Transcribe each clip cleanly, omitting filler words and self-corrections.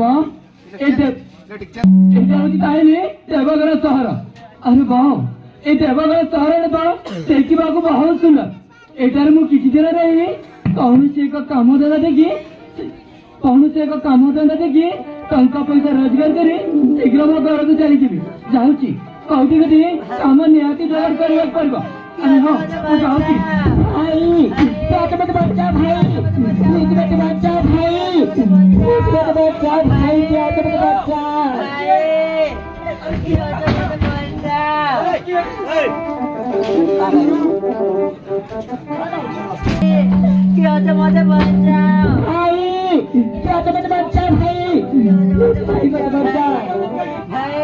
वाह এটা হচ্ছে তাহলে দেবগড় সহর। আরে বাহ এই দেবগড় সହରରେ ତ ଦେଖିବାକୁ ବହୁତ ସୁନ୍ଦର। ଏଠାରେ ମୁଁ କିଛି ଦିନ ରହି କୌଣସି ଏକ କାମଧନ୍ଦା ଦେଖି ଟଙ୍କା ପଇସା ରୋଜଗାର କରି ଶୀଘ୍ର ମୋ ଘରକୁ ଚାଲିଯିବି। ଯାଉଛି କୋଉଠି ଗୋଟେ କାମ ନିହାତି ଯୋଗାଡ଼ କରିବାକୁ ପଡ଼ିବ। अरे हाँ वो जाओगी भाई क्या तो मत बच्चा भाई नीचे मत बच्चा भाई नीचे मत बच्चा भाई क्या तो मत बच्चा क्या तो मत बच्चा भाई क्या तो मत बच्चा भाई भाई मेरा बच्चा भाई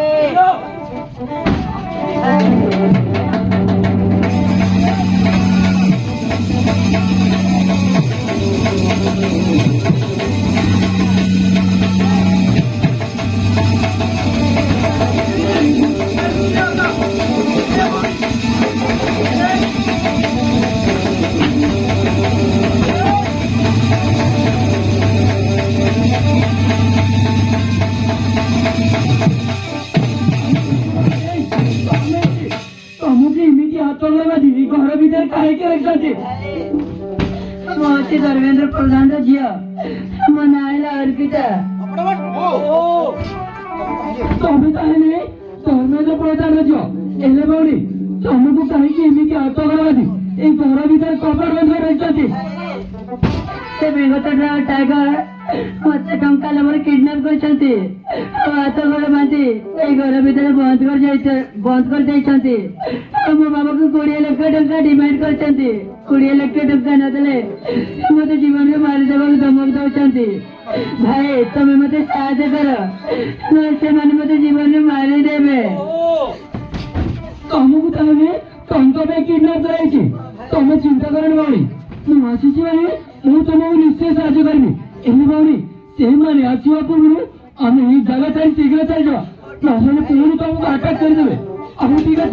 घर भीतर काहे के रखा धर्मेंद्र प्रधान झिया मनायला अर्पिता तमें ताहले धर्मेंद्र प्रधान झियो एले बौड़ी तुमको कहीं एमती हाथ करवादी ए घर भीतर कपड़ बंद रखा से बेगतरा टाइगर मत टंका लवर किडनैप करछंती हाथ घर बांधी ए घर भीतर बंद कर देछंती मो बाबा को 20 लाख टंका डिमांड करछंती 20 लाख टंका न देले मते जीवन में मार देबा धमक दउछंती भाई तमे मते साहाय्य कर न से माने मते जीवन में मार देबे तुमको ताहले टंका पे किडनैप कराइछि तमे चिंता करन बाड़ी मु आसीछि माने मु तुमको निश्चय साहाय्य करबी एने बाड़ी से माने आछिवा पूर्व आमे ई जगह शीघ्र चल जावा नहले पुणी तुमको अटैक कर देबे अब ठीक है